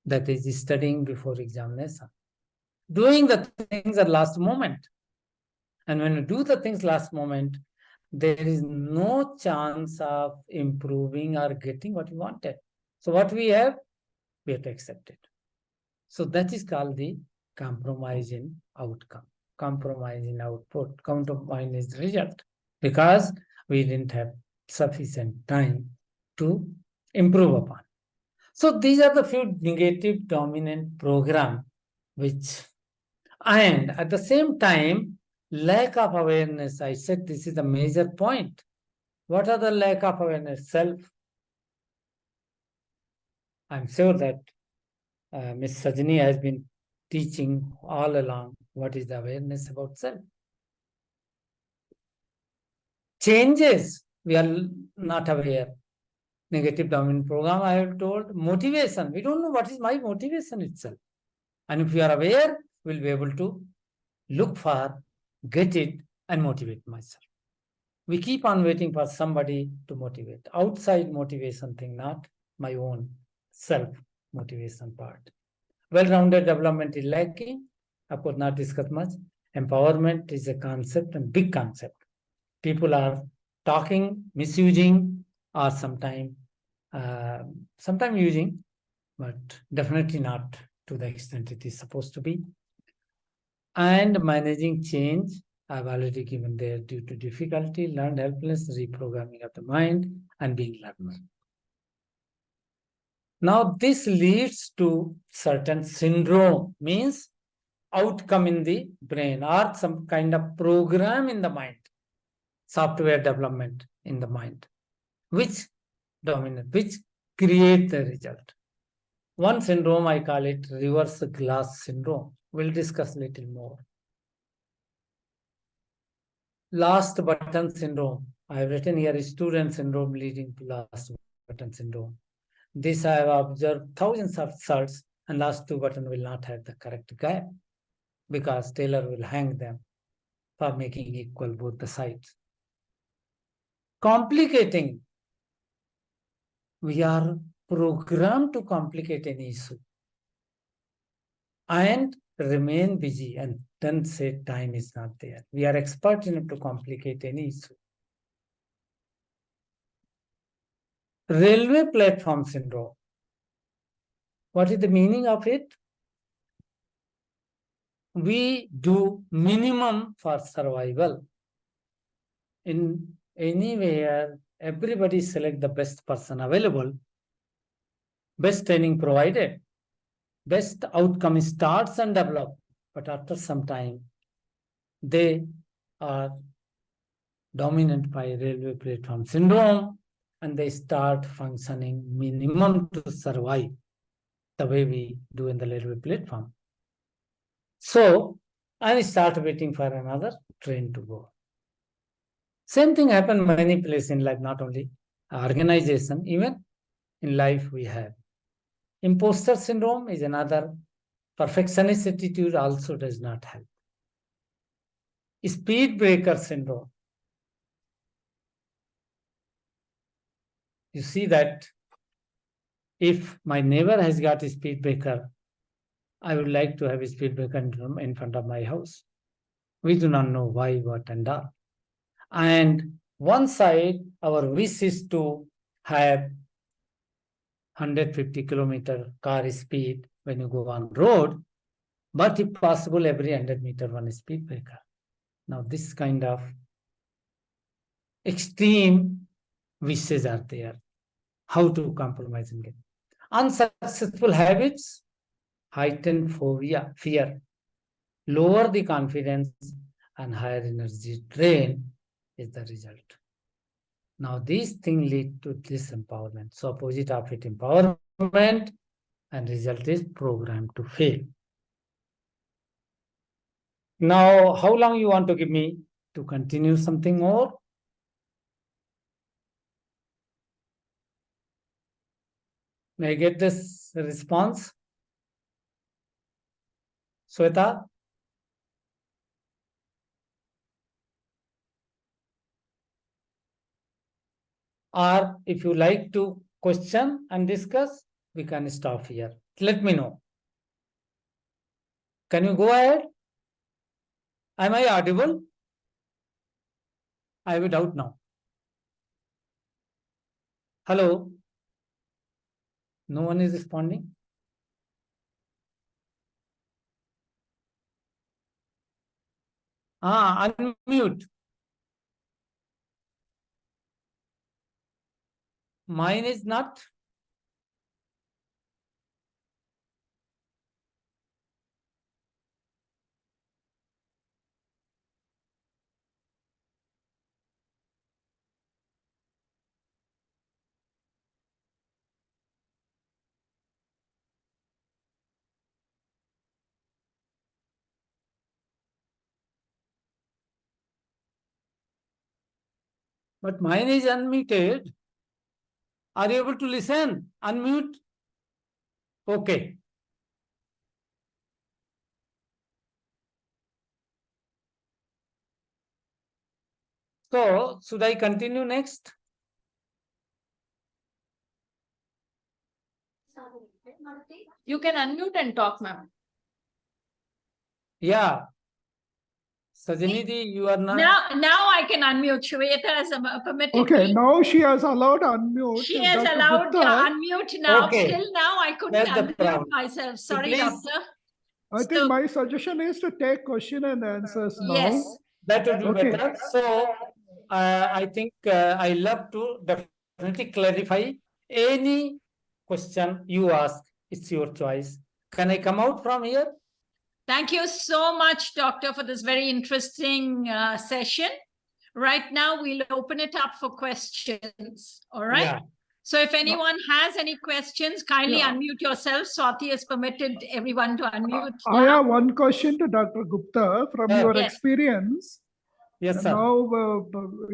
that is studying before examination. Doing the things at last moment. And when you do the things last moment, there is no chance of improving or getting what you wanted. So what we have to accept it. So that is called the compromise in outcome, compromise in output, compromise in result, because we didn't have sufficient time to improve upon. So these are the few negative dominant program which, and at the same time, lack of awareness. I said this is the major point. What are the lack of awareness? Self. I'm sure that Ms. Sajani has been teaching all along what is the awareness about self. Changes, we are not aware. Negative dominant program, I have told. Motivation, we don't know what is my motivation itself. And if we are aware, we'll be able to look for, get it, and motivate myself. We keep on waiting for somebody to motivate. Outside motivation thing, not my own self-motivation part. Well-rounded development is lacking. I could not discuss much. Empowerment is a concept and big concept. People are talking, misusing, or sometimes using, but definitely not to the extent it is supposed to be. And managing change, I've already given there, due to difficulty, learned helplessness, reprogramming of the mind, and being learner. Now, this leads to certain syndrome, means outcome in the brain or some kind of program in the mind, software development in the mind, which create the result. One syndrome, I call it reverse glass syndrome. We'll discuss a little more. Last button syndrome. I have written here student syndrome leading to last button syndrome. This I have observed thousands of shirts, and last two buttons will not have the correct gap because tailor will hang them for making equal both the sides. Complicating. We are programmed to complicate any issue and remain busy and then say time is not there. We are expert enough to complicate any issue. Railway platform syndrome. What is the meaning of it? We do minimum for survival. In anywhere, everybody select the best person available, best training provided, best outcome starts and develop. But after some time, they are dominant by railway platform syndrome, and they start functioning minimum to survive the way we do in the railway platform. So I start waiting for another train to go. Same thing happened many places in life, not only organization, even in life we have. Imposter syndrome is another. Perfectionist attitude also does not help. Speed breaker syndrome. You see that if my neighbor has got a speed breaker, I would like to have a speed breaker in front of my house. We do not know why, what, and all. And one side, our wish is to have 150 kilometer car speed when you go on road, but if possible, every 100 meter one speed breaker. Now, this kind of extreme wishes are there. How to compromise and get unsuccessful habits, heightened phobia, fear, lower the confidence, and higher energy drain is the result. Now, these things lead to disempowerment. So, opposite of it, empowerment, and result is programmed to fail. Now, how long you want to give me to continue something more? May I get this response? Sweta? Or if you like to question and discuss, we can stop here. Let me know. Can you go ahead? Am I audible? I have a doubt now. Hello? No one is responding? Unmute. Mine is not. But mine is unmuted. Are you able to listen? Unmute. Okay. So, should I continue next? You can unmute and talk, ma'am. Yeah. Sajani, you are not. Now I can unmute. Shweta has permitted Okay, me. now she has allowed unmute. She has Dr. allowed Gupta, unmute now. Okay. Till now, I couldn't That's the unmute problem. myself. So Sorry, please- doctor. I think my suggestion is to take question and answers now. Yes. That would be Okay. better. So I think I love to definitely clarify any question you ask. It's your choice. Can I come out from here? Thank you so much, doctor, for this very interesting session. Right now, we'll open it up for questions. All right. Yeah. So if anyone has any questions, kindly Yeah. unmute yourself. Swati has permitted everyone to unmute. I now. have one question to Dr. Gupta from your Yes. experience. Yes, sir. Now,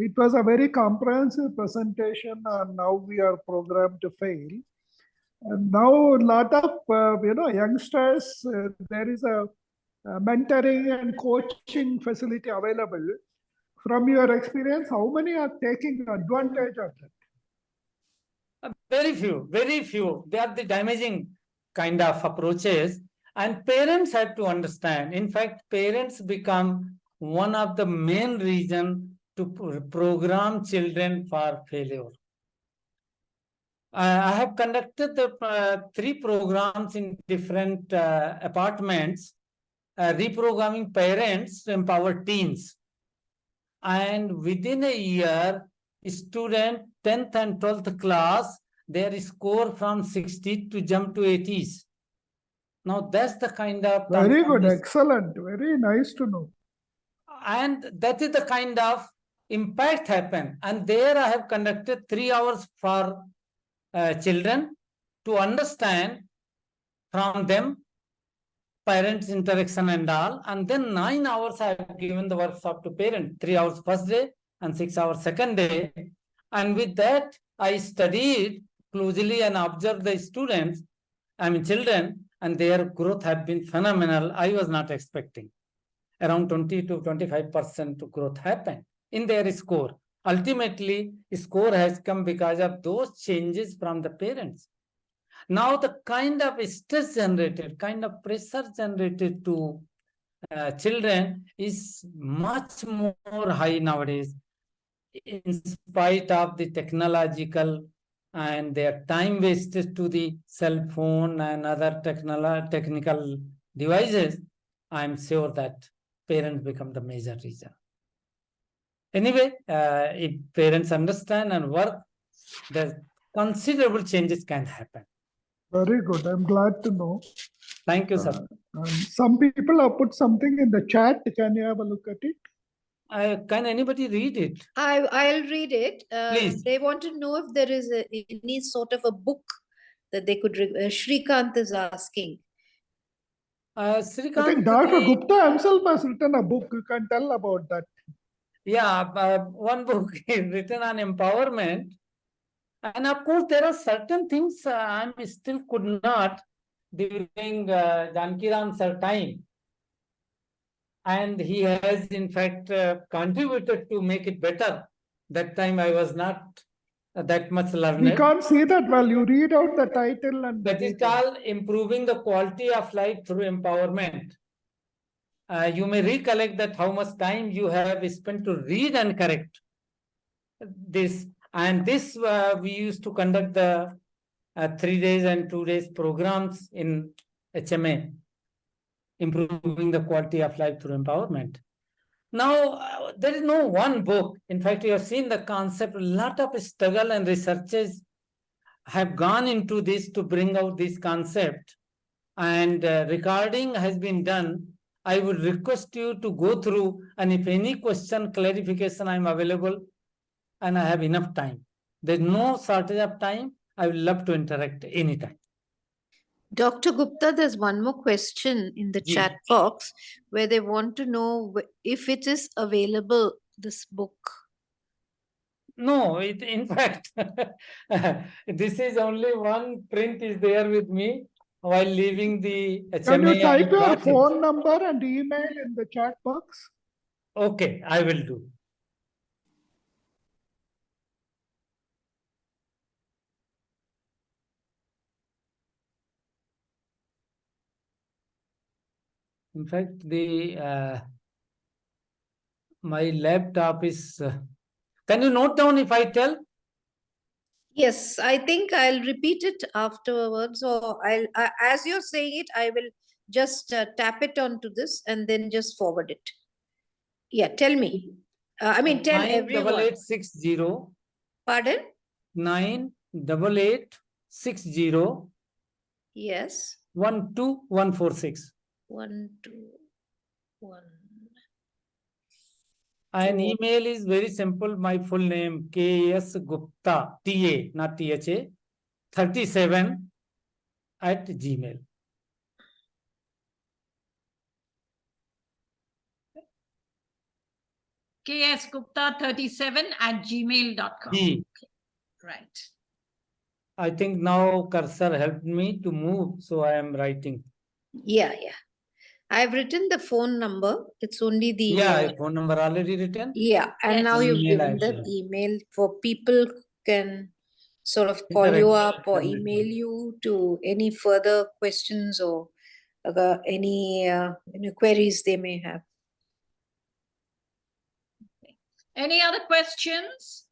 it was a very comprehensive presentation, and now we are programmed to fail. And now, a lot of youngsters, there is a mentoring and coaching facility available. From your experience, how many are taking advantage of that? Very few, very few. They are the damaging kind of approaches. And parents have to understand. In fact, parents become one of the main reason to program children for failure. I have conducted the 3 programs in different apartments, reprogramming parents to empower teens. And within a year, student 10th and 12th class, their score from 60 to jump to 80s. Now that's the kind of Very good, excellent, very nice to know. And that is the kind of impact happen. And there I have conducted 3 hours for children to understand from them parents interaction and all, and then 9 hours I have given the workshop to parents, 3 hours first day and 6 hours second day. And with that, I studied closely and observed the students, children, and their growth have been phenomenal. I was not expecting. Around 20 to 25% growth happened in their score. Ultimately, score has come because of those changes from the parents. Now the kind of stress generated, kind of pressure generated to children is much more high nowadays, in spite of the technological and their time wasted to the cell phone and other technical devices. I'm sure that parents become the major reason. Anyway, if parents understand and work, the considerable changes can happen. Very good, I'm glad to know. Thank you, sir. Some people have put something in the chat. Can you have a look at it? Can anybody read it? I'll read it. Please. They want to know if there is any sort of a book that they could read. Shrikant is asking. I think Dr. Gupta himself has written a book. You can tell about that. Yeah, one book is written on empowerment. And of course, there are certain things I still could not during Janki Ram sir time. And he has, in fact, contributed to make it better. That time I was not that much learned. We can't see that well. You read out the title and that is called Improving the Quality of Life Through Empowerment. You may recollect that how much time you have spent to read and correct this. And this we used to conduct the 3 days and 2 days programs in HMA, Improving the Quality of Life Through Empowerment. Now, there is no one book. In fact, you have seen the concept, a lot of struggle and researches have gone into this to bring out this concept. And recording has been done. I would request you to go through, and if any question, clarification, I'm available and I have enough time. There's no shortage of time. I would love to interact anytime. Dr. Gupta, there's one more question in the chat box where they want to know if it is available, this book. No, in fact, this is only one print is there with me while leaving the HMA. Can you type your phone number and email in the chat box? Okay, I will do. In fact, the my laptop is. Can you note down if I tell? Yes, I think I'll repeat it afterwards, or as you're saying it, I will just tap it onto this and then just forward it. Yeah, tell me. I mean, tell everyone. 98860. Pardon? 98860. Yes. 12146. 1, 2, 1. An Two. email is very simple. My full name K.S Gupta, TA, not THA, 37 at Gmail. KS Gupta 37 at gmail.com. G. Right. I think now cursor helped me to move, so I am writing. Yeah. I've written the phone number. It's only the Phone number already written. Yeah, and Yes. now you've Email given the ID. email for people who can sort of call you Interact. up or email you to any further questions or any queries they may have. Any other questions?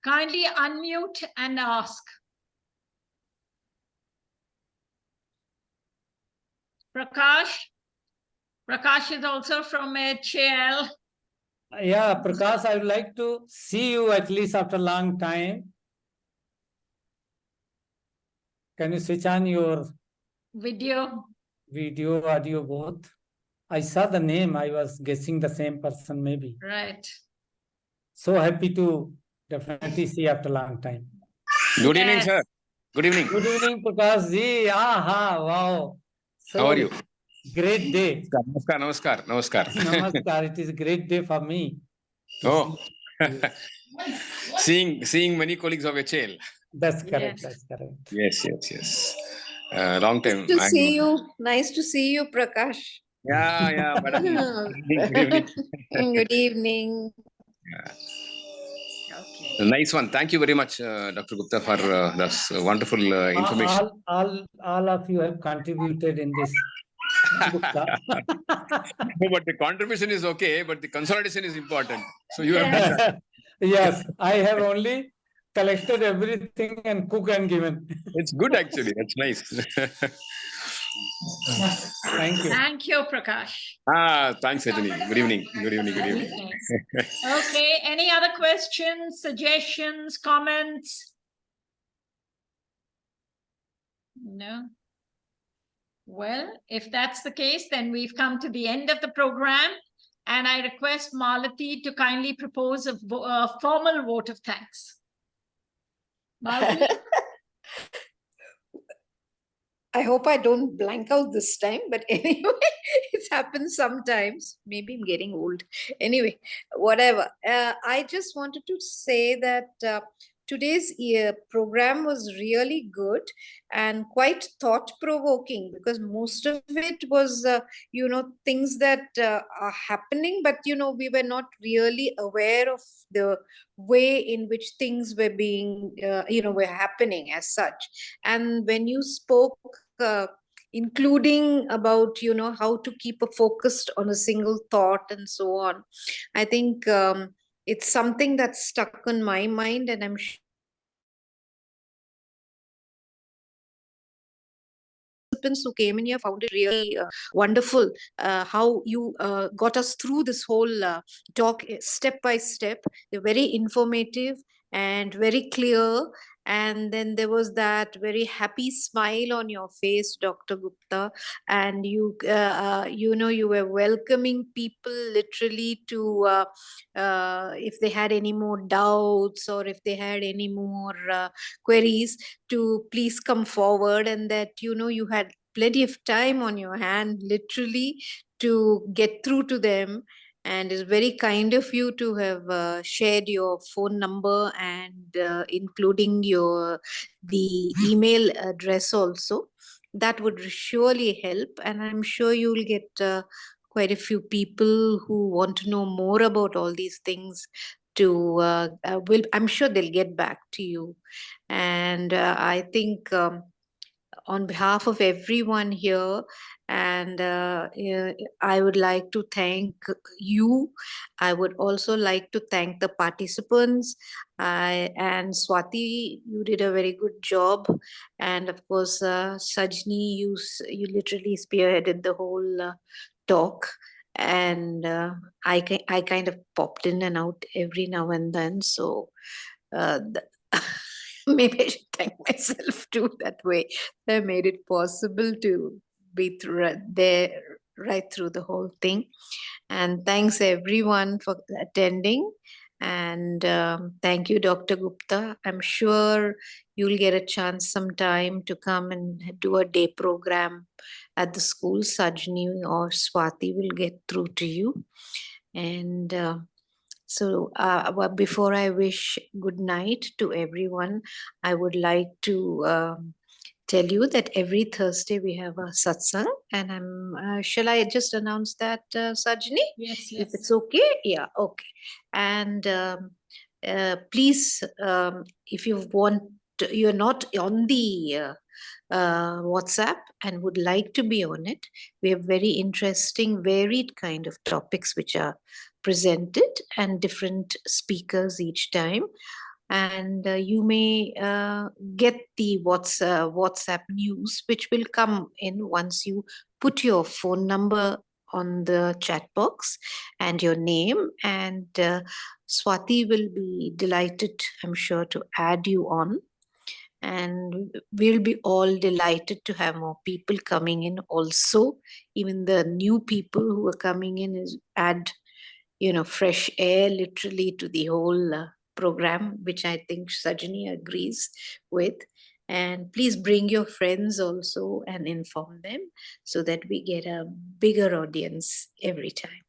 Kindly unmute and ask. Prakash is also from HAL. Yeah, Prakash, I would like to see you at least after a long time. Can you switch on your Video. video, audio, both? I saw the name. I was guessing the same person, maybe. Right. So happy to definitely see after a long time. Good evening, sir. Good evening. Good evening, Prakash ji. Aha, wow. So, how are you? Great day. Namaskar. Namaskar. It is a great day for me. Oh, seeing many colleagues of HL. That's correct. Yes. That's correct. Yes. Long time. Nice to see you. Nice to see you, Prakash. Yeah, madam. Good evening. Good evening. Okay. Nice one. Thank you very much, Dr. Gupta, for this wonderful information. All of you have contributed in this. Gupta. No, but the contribution is okay, but the consolidation is important. So you have done that. Yes, I have only collected everything and cook and given. It's good actually. That's nice. Thank you. Thank you, Prakash. Thanks, Rajani. Good evening. Okay, any other questions, suggestions, comments? No? Well, if that's the case, then we've come to the end of the program, and I request Malati to kindly propose a formal vote of thanks. Malati? I hope I don't blank out this time, but anyway, it's happened sometimes. Maybe I'm getting old. Anyway, whatever. I just wanted to say that today's program was really good and quite thought-provoking, because most of it was, things that are happening, but, we were not really aware of the way in which things were being, were happening as such. And when you spoke, including about, how to keep a focused on a single thought and so on, I think it's something that's stuck on my mind, and I'm sure who came in here found it really wonderful how you got us through this whole talk step by step. They're very informative and very clear, and then there was that very happy smile on your face, Dr. Gupta, and you you were welcoming people literally to if they had any more doubts or if they had any more queries, to please come forward, and that you had plenty of time on your hand literally to get through to them. And it's very kind of you to have shared your phone number and including the email address also. That would surely help, and I'm sure you'll get quite a few people who want to know more about all these things to I'm sure they'll get back to you. And I think on behalf of everyone here, and I would like to thank you. I would also like to thank the participants. And Swati, you did a very good job. And of course, Sajni, you literally spearheaded the whole talk. And I kind of popped in and out every now and then. So maybe I should thank myself too that way. That made it possible to be there right through the whole thing. And thanks everyone for attending. And thank you, Dr. Gupta. I'm sure you'll get a chance sometime to come and do a day program at the school. Sajni or Swati will get through to you. And so before I wish good night to everyone, I would like to tell you that every Thursday we have a satsang, and shall I just announce that, Sajni? Yes, If it's okay? Yeah, okay. And please, if you're not on the WhatsApp and would like to be on it, we have very interesting, varied kind of topics which are presented and different speakers each time. And you may get the WhatsApp news, which will come in once you put your phone number on the chat box and your name. And Swati will be delighted, I'm sure, to add you on. And we'll be all delighted to have more people coming in also. Even the new people who are coming in is add, fresh air literally to the whole program, which I think Sajani agrees with. And please bring your friends also and inform them so that we get a bigger audience every time.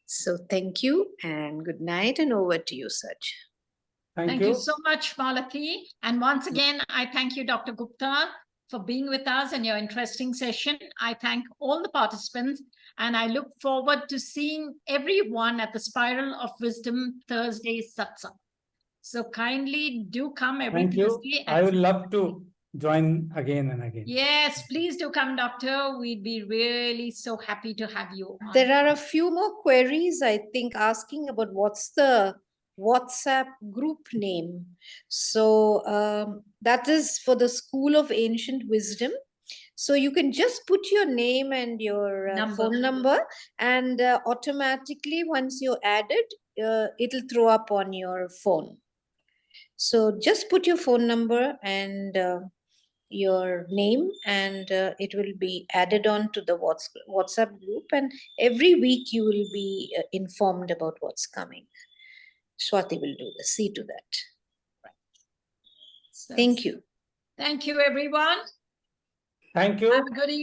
So thank you and good night, and over to you, Saj. Thank you so much, Malati. And once again, I thank you, Dr. Gupta, for being with us and your interesting session. I thank all the participants, and I look forward to seeing everyone at the Spiral of Wisdom Thursday Satsang. So kindly do come every Thursday. I would love to join again and again. Yes, please do come, Doctor. We'd be really so happy to have you on. There are a few more queries, I think, asking about what's the WhatsApp group name. So that is for the School of Ancient Wisdom. So you can just put your name and your phone number, and automatically once you're added, it'll throw up on your phone. So just put your phone number and your name, and it will be added on to the WhatsApp group, and every week you will be informed about what's coming. Swati will see to that. Right. So, thank you. Thank you, everyone. Thank you. Have a good evening.